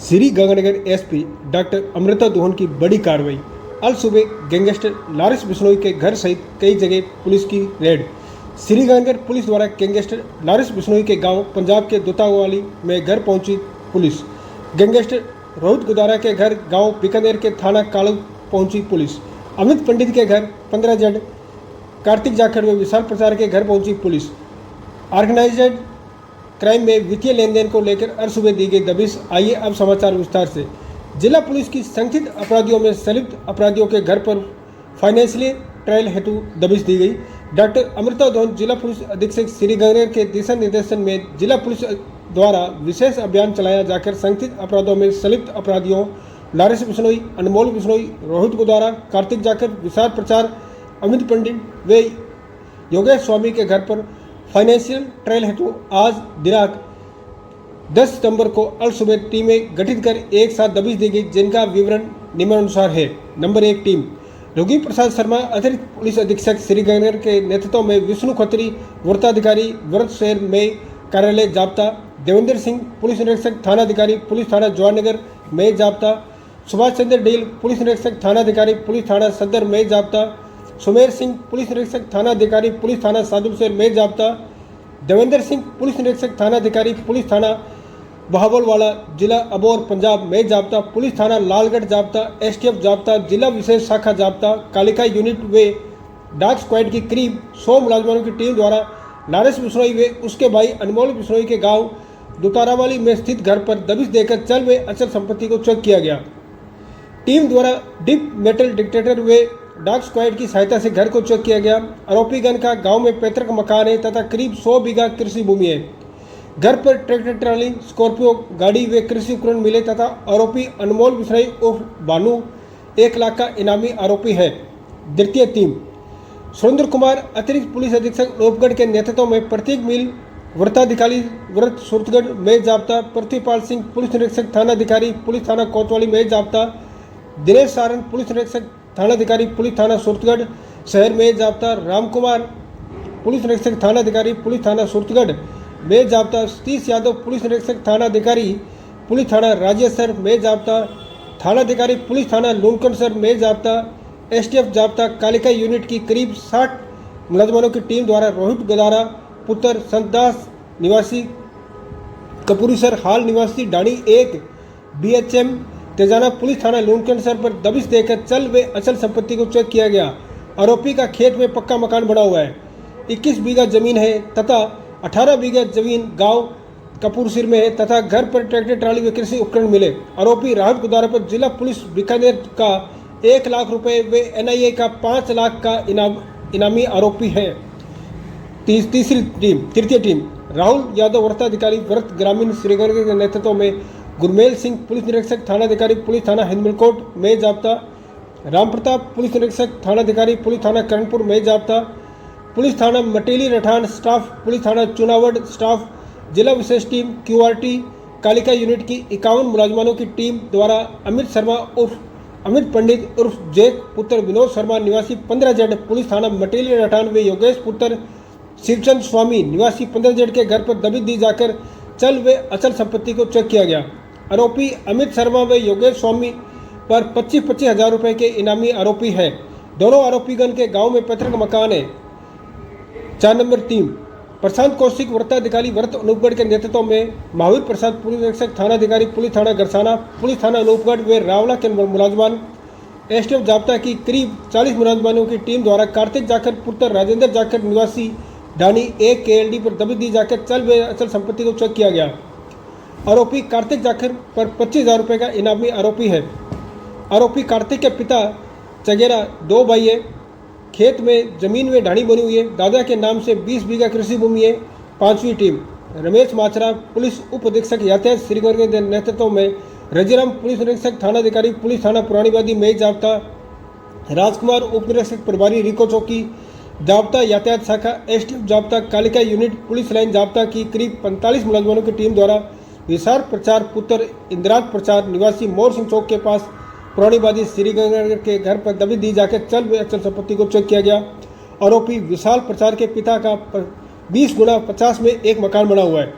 Shri Ganganagar SP doctor Amrita दोहन की बड़ी कार्रवाई। अल सुबह गैंगस्टर लारिस बिश्नोई के घर सहित कई जगह पुलिस की रेड। श्री गंगानगर पुलिस द्वारा गैंगस्टर लारिस बिश्नोई के गांव पंजाब के दुतावाली में घर पहुंची पुलिस। गैंगस्टर रोहित गुदारा के घर गांव बीकानेर के थाना कालू पहुंची पुलिस। अमित पंडित के घर 15 जड कार्तिक जाखड़ व विशाल प्रचार के घर पहुंची पुलिस। ऑर्गेनाइज्ड क्राइम में वित्तीय लेन देन को लेकर हर सुबह दी गई दबिश। आइए अब समाचार विस्तार से। जिला पुलिस की संगठित अपराधियों में संलिप्त अपराधियों के घर पर फाइनेंशियल ट्रायल हेतु दबिश दी गई। डॉक्टर अमृता दोहन जिला पुलिस अधीक्षक श्री गंगानगर के दिशा निर्देशन में जिला पुलिस द्वारा विशेष अभियान चलाया जाकर संगठित अपराधों में संलिप्त अपराधियों लारिस बिश्नोई, अनमोल बिश्नोई, रोहित गुदारा, कार्तिक जाखड़, विशाल प्रचार, अमित पंडित व योगेश स्वामी के घर पर फाइनेंशियल ट्रायल हेतु आज दिनांक 10 सितंबर को अल सुबह टीमें गठित कर एक साथ दबिश दी गई, जिनका विवरण निम्नानुसार है। नंबर 1 टीम रोगी प्रसाद शर्मा अतिरिक्त पुलिस अधीक्षक श्री गंगानगर के नेतृत्व में विष्णु खत्री वृत्ताधिकारी व्रत शहर में कार्यालय जाब्ता, देवेंद्र सिंह पुलिस निरीक्षक थानाधिकारी पुलिस थाना जवाहरनगर में जाब्ता, सुभाष चंद्र डील पुलिस निरीक्षक थानाधिकारी पुलिस थाना सदर में जाब्ता, सुमेर सिंह पुलिस निरीक्षक थानाधिकारी पुलिस थाना सादुलशहर में जाब्ता, देवेंद्र सिंह पुलिस निरीक्षक थानाधिकारी पुलिस थाना बहावलवाला जिला अबोर पंजाब में जाब्ता, पुलिस थाना लालगढ़ जाब्ता, एसटीएफ जाब्ता, जिला विशेष शाखा जाब्ता, कालिका यूनिट व डॉग स्क्वाड की करीब 100 मुलाजमानों की टीम द्वारा लारिस बिश्नोई व उसके भाई अनमोल बिश्नोई के गांव दुतारावाली में स्थित घर पर दबिश देकर चल व अचल संपत्ति को चेक किया गया। टीम द्वारा डिप मेटल डिटेक्टर व डॉग स्क्वाड की सहायता से घर को चेक किया गया। आरोपी गण का गांव में पैतृक मकान है तथा करीब 100 बीघा कृषि भूमि है। घर पर ट्रैक्टर ट्राली, स्कॉर्पियो गाड़ी व कृषि उपकरण मिले तथा आरोपी अनमोल बिश्नोई उर्फ बानू 1 लाख का इनामी आरोपी है। द्वितीय टीम सुरेंद्र कुमार अतिरिक्त पुलिस अधीक्षक लोपगढ़ के नेतृत्व में प्रत्येक मिल वृत्ताधिकारी व्रत सूरतगढ़ में जाब्ता, पृथ्वीपाल सिंह पुलिस निरीक्षक थानाधिकारी पुलिस थाना कोतवाली में जाब्ता, दिनेश सारण पुलिस निरीक्षक थानाधिकारी पुलिस थाना सूरतगढ़ शहर में जाब्ता, रामकुमार पुलिस निरीक्षक थानाधिकारी पुलिस थाना सूरतगढ़ में जाब्ता, सतीश यादव पुलिस निरीक्षक थानाधिकारी पुलिस थाना राजेसर में जाब्ता, थानाधिकारी पुलिस थाना लूनकनसर में जाब्ता, एसटीएफ जाब्ता कालिका यूनिट की करीब 60 मुलाजमानों की टीम द्वारा रोहित गदारा पुत्र संतदास निवासी कपूरीसर हाल निवासी डाणी 1 BHM तेजाना पुलिस थाना लूनकनसर पर दबिश देकर चल व अचल संपत्ति को चेक किया गया। आरोपी का खेत में पक्का मकान बना हुआ है, 21 बीघा जमीन है तथा 18 बीघा जमीन गांव कपूरसिर में है तथा घर पर ट्रैक्टर ट्राली व कृषि उपकरण मिले। आरोपी राहुल गुदारा पर जिला पुलिस बीकानेर का 1 लाख रुपए व NIA का 5 लाख का इनामी आरोपी है। तृतीय टीम राहुल यादव वृत्ताधिकारी व्रत ग्रामीण श्रीगंगानगर के नेतृत्व में गुरमेल सिंह पुलिस निरीक्षक थानाधिकारी पुलिस थाना हिंदमलकोट में जाब्ता, राम प्रताप पुलिस निरीक्षक थानाधिकारी पुलिस थाना करणपुर में जाब्ता, पुलिस थाना मटेली रठान स्टाफ पुलिस थाना चुनावड़ स्टाफ, जिला विशेष टीम QRT कालिका यूनिट की 51 मुलाजमानों की टीम द्वारा अमित शर्मा उर्फ अमित पंडित उर्फ जैक पुत्र विनोद शर्मा निवासी 15 जड पुलिस थाना मटेली रठान व योगेश पुत्र शिवचंद स्वामी निवासी 15 जड के घर पर दबिश दी जाकर चल व अचल संपत्ति को चेक किया गया। आरोपी अमित शर्मा व योगेश स्वामी पर 25-25 हज़ार रुपये के इनामी आरोपी है। दोनों आरोपीगण के गांव में पैतृक मकान है। 4 नंबर टीम प्रशांत कौशिक वृत्ताधिकारी व्रत अनूपगढ़ के नेतृत्व में महावीर प्रसाद पुलिस निरीक्षक थानाधिकारी पुलिस थाना गरसाना पुलिस थाना अनूपगढ़ व रावला के मुलाजमान एसटीएफ जाब्ता की करीब 40 मुलाजमानों की टीम द्वारा कार्तिक जाखड़ पुत्र राजेंद्र जाखड़ निवासी डानी 1 KLD पर दबिश दी जाकर चल व अचल संपत्ति को चेक किया गया। आरोपी कार्तिक जाखड़ पर 25,000 रुपये का इनामी आरोपी है। आरोपी कार्तिक के पिता चगेरा 2 भाई है। खेत में जमीन में ढाणी बनी हुई है। दादा के नाम से 20 बीघा कृषि भूमि है। 5वीं टीम रमेश माचरा पुलिस उप अधीक्षक यातायात श्रीगंगानगर के नेतृत्व में रजीराम पुलिस निरीक्षक थानाधिकारी पुलिस थाना पुरानीबादी में जाब्ता, राजकुमार उप निरीक्षक प्रभारी रिको चौकी जाब्ता यातायात शाखा, एसटीएफ जाब्ता कालिका यूनिट पुलिस लाइन जाब्ता की करीब 45 मुलाजमानों की टीम द्वारा विशाल प्रचार पुत्र इंदिराज प्रचार निवासी मोर सिंह चौक के पास पुरानीबादी श्रीगंगानगर के घर पर दबिश दी जाकर चल व अचल संपत्ति को चेक किया गया। आरोपी विशाल प्रचार के पिता का 20x50 में एक मकान बना हुआ है।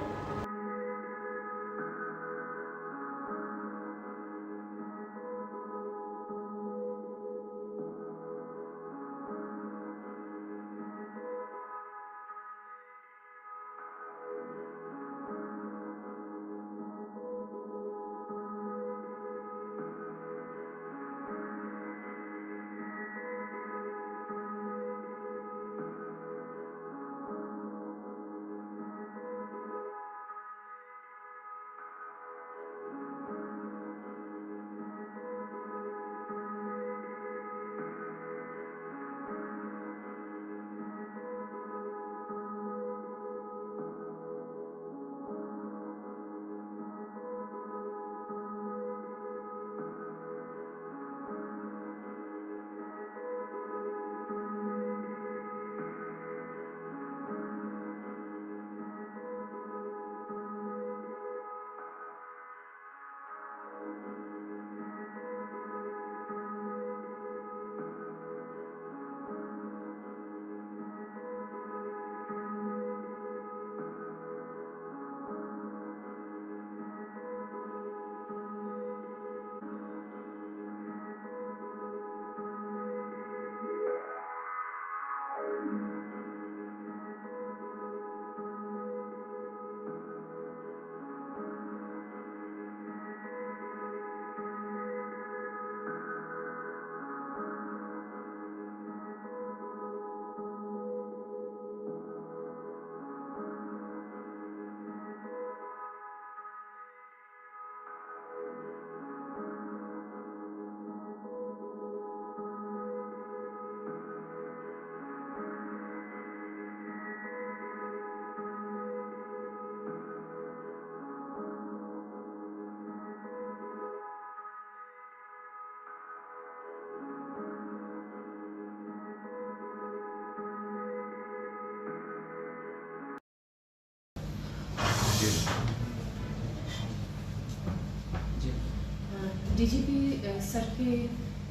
डीजीपी सर के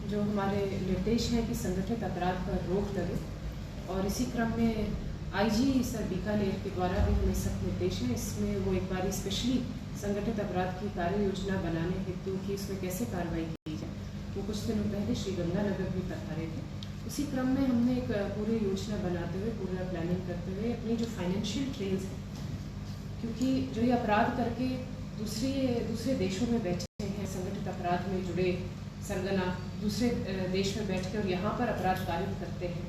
जो हमारे निर्देश हैं कि संगठित अपराध पर रोक लगे, और इसी क्रम में आईजी सर बीकानेर के द्वारा भी हमें सख्त निर्देश हैं। इसमें वो एक बार स्पेशली संगठित अपराध की कार्य योजना बनाने हेतु कि इसमें कैसे कार्रवाई की जाए, वो कुछ दिनों पहले श्रीगंगानगर भी पधारे थे। उसी क्रम में हमने एक पूरी योजना बनाते हुए, पूरा प्लानिंग करते हुए अपनी जो फाइनेंशियल ट्रेल्स हैं, क्योंकि जो ये अपराध करके दूसरे देशों में बैठे हैं, संगठित अपराध में जुड़े सरगना दूसरे देश में बैठ के और यहाँ पर अपराध कार्य करते हैं,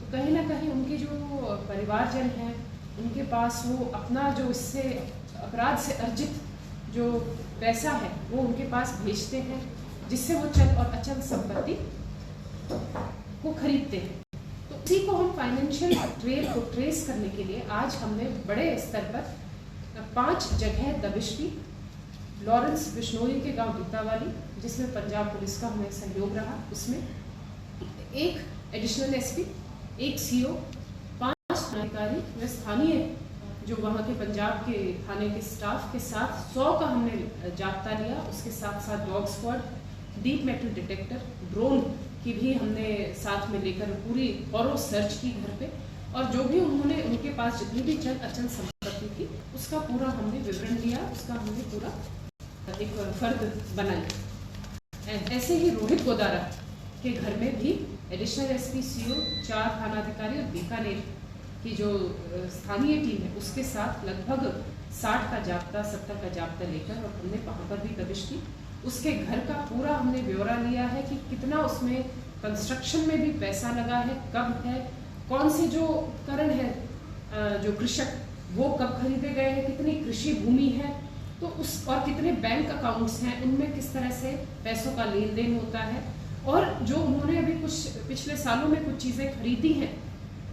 तो कहीं ना कहीं उनके जो परिवारजन हैं उनके पास वो अपना जो इससे अपराध से अर्जित जो पैसा है वो उनके पास भेजते हैं, जिससे वो चल और अचल संपत्ति को खरीदते हैं। तो उसी को हम फाइनेंशियल ट्रेल को ट्रेस करने के लिए आज हमने बड़े स्तर पर 5 जगह दबिश की। लॉरेंस बिश्नोई के गांव दुत्तावाली, जिसमें पंजाब पुलिस का हमें सहयोग रहा, उसमें एक एडिशनल एसपी, एक सीओ, 5 अधिकारी व स्थानीय जो वहाँ के पंजाब के थाने के स्टाफ के साथ 100 का हमने जाब्ता लिया। उसके साथ साथ dog squad, deep metal detector, drone की भी हमने साथ में लेकर पूरी और सर्च की घर पे, और जो भी उन्होंने उनके पास जितनी भी चल अचल संपत्ति थी उसका पूरा हमने विवरण लिया, उसका हमने पूरा एक फर्द बनाया। ऐसे ही रोहित गोदारा के घर में भी एडिशनल एसपी, सीओ, 4 थानाधिकारी और बीकानेर की जो स्थानीय टीम है उसके साथ लगभग 60 का जाब्ता, 70 का जाब्ता लेकर और हमने वहाँ पर भी दबिश की। उसके घर का पूरा हमने ब्यौरा लिया है कि कितना उसमें कंस्ट्रक्शन में भी पैसा लगा है, कब है, कौन से जो उपकरण है जो कृषक वो कब खरीदे गए हैं, कितनी कृषि भूमि है, तो उस और कितने बैंक अकाउंट्स हैं, उनमें किस तरह से पैसों का लेन देन होता है, और जो उन्होंने अभी कुछ पिछले सालों में कुछ चीज़ें खरीदी हैं,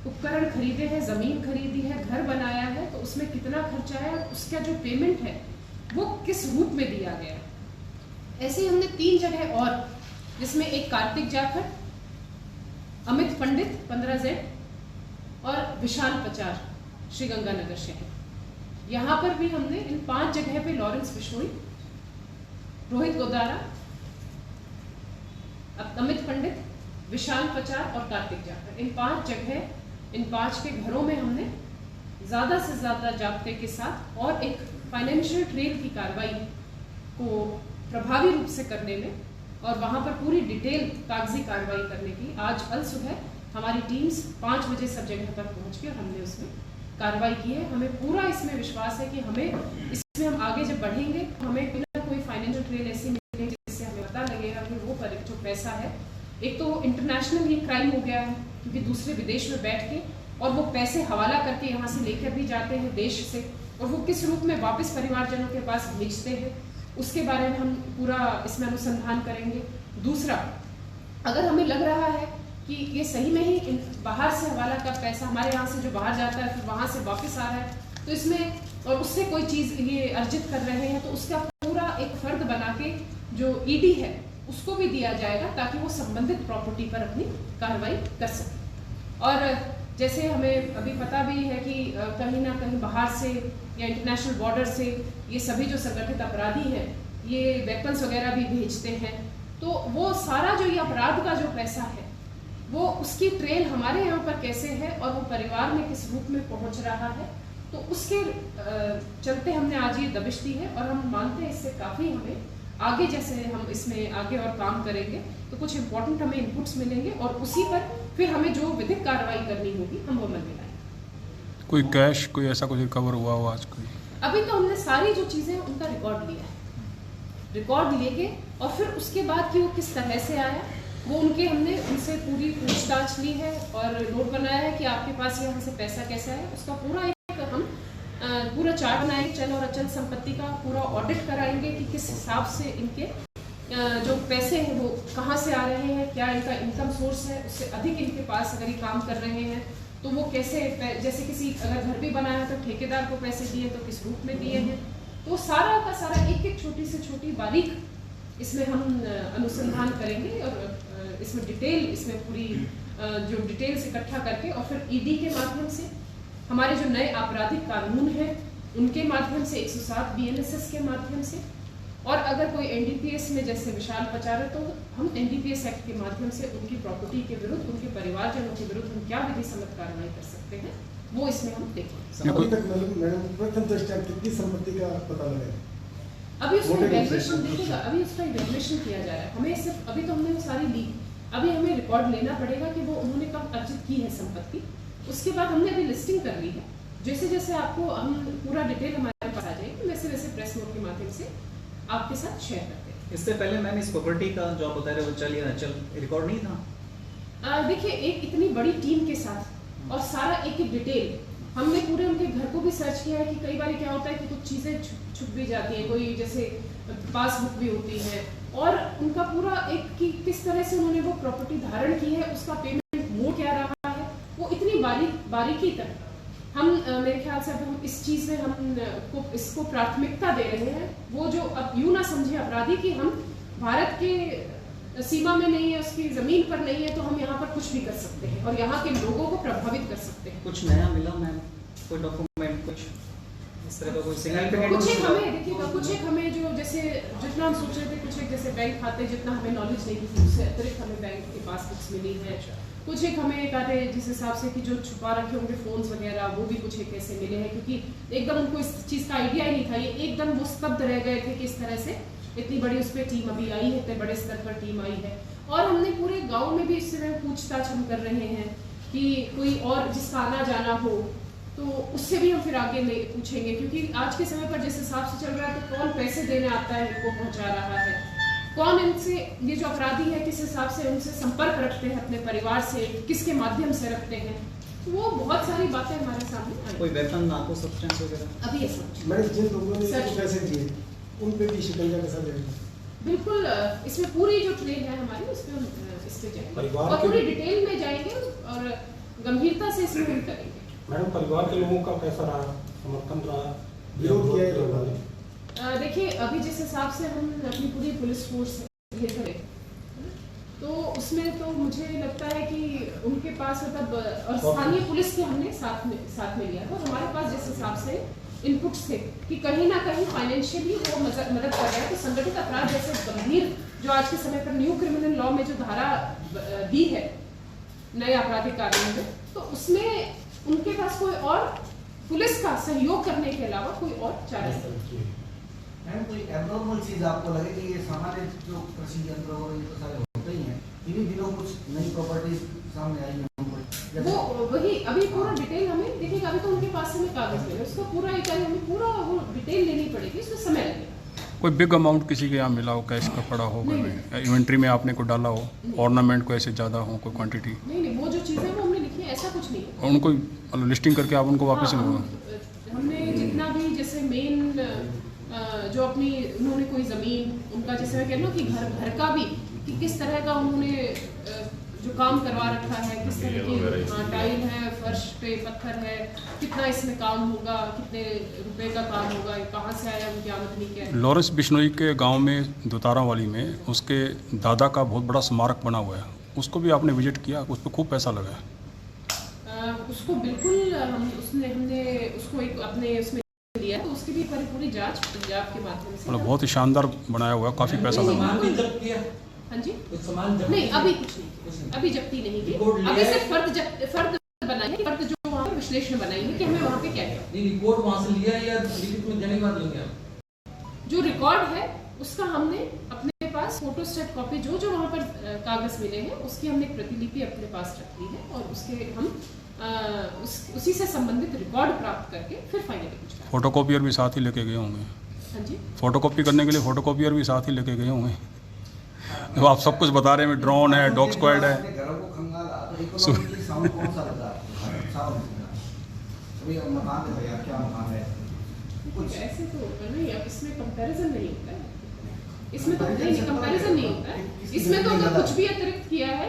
उपकरण खरीदे हैं, ज़मीन खरीदी है, घर बनाया है, तो उसमें कितना खर्चा है और उसका जो पेमेंट है वो किस रूप में दिया गया है। ऐसे ही हमने 3 जगह और, जिसमें एक कार्तिक जाखड़, अमित पंडित 15Z और विशाल पचार श्रीगंगानगर शहर, यहाँ पर भी हमने इन 5 जगह पे लॉरेंस बिश्नोई, रोहित गोदारा, अमित पंडित, विशाल पचार और कार्तिक जाखड़, इन 5 जगह, इन 5 के घरों में हमने ज़्यादा से ज़्यादा जाब्ते के साथ और एक फाइनेंशियल ट्रेल की कार्रवाई को प्रभावी रूप से करने में और वहाँ पर पूरी डिटेल कागजी कार्रवाई करने की आज कल सुबह हमारी टीम्स 5 बजे सब जगह पर पहुँच के हमने उसमें कार्रवाई की है। हमें पूरा इसमें विश्वास है कि हमें इसमें हम आगे जब बढ़ेंगे हमें कोई ना कोई फाइनेंशियल ट्रेल ऐसी मिलेगी जिससे हमें पता लगेगा कि वो जो पैसा है, एक तो इंटरनेशनल ये क्राइम हो गया है क्योंकि दूसरे विदेश में बैठ के और वो पैसे हवाला करके यहाँ से लेकर भी जाते हैं देश से, और वो किस रूप में वापस परिवारजनों के पास भेजते हैं, उसके बारे में हम पूरा इसमें अनुसंधान करेंगे। दूसरा, अगर हमें लग रहा है कि ये सही में ही बाहर से हवाला का पैसा हमारे यहाँ से जो बाहर जाता है फिर वहाँ से वापस आ रहा है, तो इसमें और उससे कोई चीज़ ये अर्जित कर रहे हैं, तो उसका पूरा एक फर्द बना के जो ईडी है उसको भी दिया जाएगा ताकि वो संबंधित प्रॉपर्टी पर अपनी कार्रवाई कर सके। और जैसे हमें अभी पता भी है कि कहीं ना कहीं बाहर से या इंटरनेशनल बॉर्डर से ये सभी जो संगठित अपराधी हैं ये वेपन्स वगैरह भी भेजते हैं, तो वो सारा जो ये अपराध का जो पैसा है वो उसकी ट्रेल हमारे यहाँ पर कैसे है और वो परिवार में किस रूप में पहुँच रहा है, तो उसके चलते हमने आज ये दबिश दी है। और हम मानते हैं इससे काफ़ी हमें आगे, जैसे हम इसमें आगे और काम करेंगे तो कुछ इंपॉर्टेंट हमें इनपुट्स मिलेंगे और उसी पर फिर हमें जो विधिक कार्रवाई करनी होगी हम वो अमल में लाएंगे। कोई कैश, कोई ऐसा कुछ रिकवर हुआ हो आज? कोई अभी तो हमने सारी जो चीज़ें उनका रिकॉर्ड लिया है, रिकॉर्ड लेके और फिर उसके बाद कि वो किस तरह से आया वो हमने उनसे पूरी पूछताछ ली है और नोट बनाया है कि आपके पास यहाँ से पैसा कैसा है, उसका पूरा एक हम पूरा चार्ट बनाएंगे, चल और अचल संपत्ति का पूरा ऑडिट कराएंगे कि किस हिसाब से इनके जो पैसे हैं वो कहाँ से आ रहे हैं, क्या इनका इनकम सोर्स है, उससे अधिक इनके पास अगर ये काम कर रहे हैं तो वो कैसे, जैसे किसी अगर घर भी बनाया तो ठेकेदार को पैसे दिए तो किस रूप में दिए हैं, तो सारा का सारा एक एक छोटी से छोटी बारीक इसमें हम अनुसंधान करेंगे और इसमें डिटेल, इसमें पूरी जो डिटेल्स इकट्ठा करके और फिर ईडी के माध्यम से हमारे जो नए आपराधिक कानून हैं उनके माध्यम से 107 BNSS के माध्यम से और अगर कोई एनडीपीएस में जैसे विशाल पचार है तो हम एनडीपीएस एक्ट के माध्यम से उनकी प्रॉपर्टी के विरुद्ध, उनके परिवारजनों के विरुद्ध हम क्या विधि सम्मत कार्रवाई कर सकते हैं वो इसमें हम देखेंगे। अभी तक मैडम प्रथम दृष्टया कितनी संपत्ति का पता लगा है? अभी उसका इवैल्यूएशन देखिएगा, अभी उसका इवैल्यूएशन किया जा रहा है। हमें सिर्फ अभी तो हमने वो सारी ली, अभी हमें रिकॉर्ड लेना पड़ेगा कि वो उन्होंने कब अर्जित की है संपत्ति। उसके बाद हमने अभी लिस्टिंग कर ली है। जैसे जैसे आपको हम पूरा डिटेल हमारे पास आ जाएगी वैसे वैसे प्रेस नोट के माध्यम से आपके साथ शेयर करते हैं। इससे पहले मैम इस प्रॉपर्टी का जो आप बता रहे हो चल रिकॉर्ड नहीं था? देखिए एक इतनी बड़ी टीम के साथ और सारा एक एक डिटेल हमने पूरे उनके घर को भी सर्च किया है कि कई बार क्या होता है कि कुछ चीज़ें छुप भी जाती हैं, कोई जैसे पासबुक भी होती है और उनका पूरा एक कि किस तरह से उन्होंने वो प्रॉपर्टी धारण की है, उसका पेमेंट मोड क्या रहा है, वो इतनी बारीकी तक हम मेरे ख्याल से अब हम इस चीज़ में हम इसको प्राथमिकता दे रहे हैं। वो जो अब यूँ ना समझे अपराधी कि हम भारत के सीमा में नहीं है, उसकी ज़मीन पर नहीं है तो हम यहाँ पर कुछ भी कर सकते हैं और यहाँ के लोगों को प्रभावित कर सकते हैं। कुछ नया मिला मैम, कोई डॉक्यूमेंट कुछ इस तरह का कोई सिग्निफिकेंट? कुछ एक हमें देखिएगा, कुछ एक हमें जो जैसे जितना हम सोच रहे थे, कुछ एक जैसे बैंक खाते जितना हमें नॉलेज नहीं थी उससे अतिरिक्त हमें बैंक की पासबुक्स मिली है। कुछ एक हमें एक आधे जिस हिसाब से कि जो छुपा रखे होंगे फोन्स वगैरह वो भी कुछ एक ऐसे मिले हैं क्योंकि एकदम उनको इस चीज़ का आइडिया ही नहीं था। ये एकदम वो स्तब्ध रह गए थे कि इस तरह से इतनी बड़ी उस पर टीम अभी आई है, इतने बड़े स्तर पर टीम आई है। और हमने पूरे गांव में भी इस तरह पूछताछ हम कर रहे हैं कि कोई और जिसका आना जाना हो तो उससे भी हम फिर आगे पूछेंगे क्योंकि आज के समय पर जिस हिसाब से चल रहा है तो कौन पैसे देने आता है इनको पहुंचा रहा है, कौन इनसे ये जो अपराधी है किस हिसाब से उनसे संपर्क रखते हैं, अपने परिवार से किसके माध्यम से रखते हैं, वो बहुत सारी बातें हमारे सामने आई। कोई वेपन, नार्को सब्सटेंस वगैरह? अभी ये सब मैडम जिन लोगों ने पैसे दिए उन पे भी शिकंजा कैसा रहेगा? बिल्कुल, इसमें पूरी जो ट्रेन है हमारी उसमें हम इस पे जाएंगे और पूरी डिटेल में जाएंगे और गंभीरता से इसमें हम करेंगे। मैडम परिवार के लोगों का कैसा रहा समर्थन रहा, विरोध किया है लोगों ने? देखिए अभी जिस हिसाब से हम अपनी पूरी पुलिस फोर्स लेकर तो उसमें तो मुझे लगता है कि उनके पास मतलब और स्थानीय पुलिस के हमने साथ में लिया है और हमारे पास जिस हिसाब से इनपुट्स थे कि कहीं ना कहीं फाइनेंशियली वो मदद कर रहे हैं। तो संगठित अपराध जैसे गंभीर जो आज के समय पर न्यू क्रिमिनल लॉ में जो धारा दी है नए आपराधिक कानून में, तो उसमें उनके पास कोई और पुलिस का सहयोग करने के अलावा कोई और चारा नहीं। मैम कोई एबनॉर्मल चीज आपको लगे कि ये सामान्य जो कृषि यंत्र और ये तो सारे होते ही हैं, इन्हीं दिनों कुछ नई प्रॉपर्टीज सामने आई हैं? वो वही अभी पूरा डिटेल हमें देखिएगा, अभी तो उनके पास से हमें कागज मिले, उसका पूरा एक हमें पूरा वो डिटेल लेनी पड़ेगी, उसमें समय लगेगा। कोई बिग अमाउंट किसी के यहाँ मिला हो, कैश का पड़ा हो, इन्वेंट्री में आपने को डाला हो, ऑर्नामेंट को ऐसे ज़्यादा हो, कोई क्वांटिटी? नहीं, वो जो चीज़ें वो हमने लिखी है ऐसा कुछ नहीं है। और उनको लिस्टिंग करके आप उनको वापस हमने जितना भी जैसे मेन जो अपनी उन्होंने कोई ज़मीन उनका जैसे मैं कह रही हूँ कि घर का भी कि किस तरह का उन्होंने जो काम करवा रखा है, किस तरह की टाइल है, फर्श पे पत्थर है, कितना इसमें काम होगा, कितने रुपए का काम होगा, कहाँ से आया, उनकी आमदनी क्या है। लॉरेंस बिश्नोई के गांव में दोतारा वाली में उसके दादा का बहुत बड़ा स्मारक बना हुआ है, उसको भी आपने विजिट किया? उस पर खूब पैसा लगा है। उसको बिल्कुल हमने उसको एक अपने उसमें लिया तो उसकी भी पूरी जांच पंजाब के माध्यम से मतलब बहुत ही शानदार बनाया हुआ है, काफ़ी पैसा लगा। हाँ जी, नहीं अभी कुछ नहीं, अभी जब्ती नहीं की, अभी सिर्फ फर्द बनाई है, फर्द जो वहाँ विश्लेषण बनाई है कि हमें वहाँ पे क्या क्या रिपोर्ट वहाँ से लिया या लिखित में देने के बाद लोगे आप? जो रिकॉर्ड है उसका हमने अपने पास फोटोस्टेट कॉपी जो जो वहाँ पर कागज मिले हैं उसकी हमने एक प्रतिलिपि अपने पास रख ली है और उसके हम उसी से संबंधित रिकॉर्ड प्राप्त करके फिर फाइनली कुछ करेंगे। फोटोकॉपियर भी साथ ही लेके गए होंगे? हाँ जी, फोटोकॉपी करने के लिए फोटोकॉपियर भी साथ ही लेके गए होंगे? तो आप सब कुछ बता रहे हैं, ड्रोन है, डॉग स्क्वाड है। घरों को खंगाला तो इकोनॉमिकली साउंड कौन सा लगा? अभी मकान है भैया, क्या मकान है? कुछ ऐसे तो नहीं, अब इसमें कंपैरिजन नहीं होता है, इसमें तो नहीं कंपैरिजन नहीं होता है, इसमें तो अगर कुछ भी अतिरिक्त किया है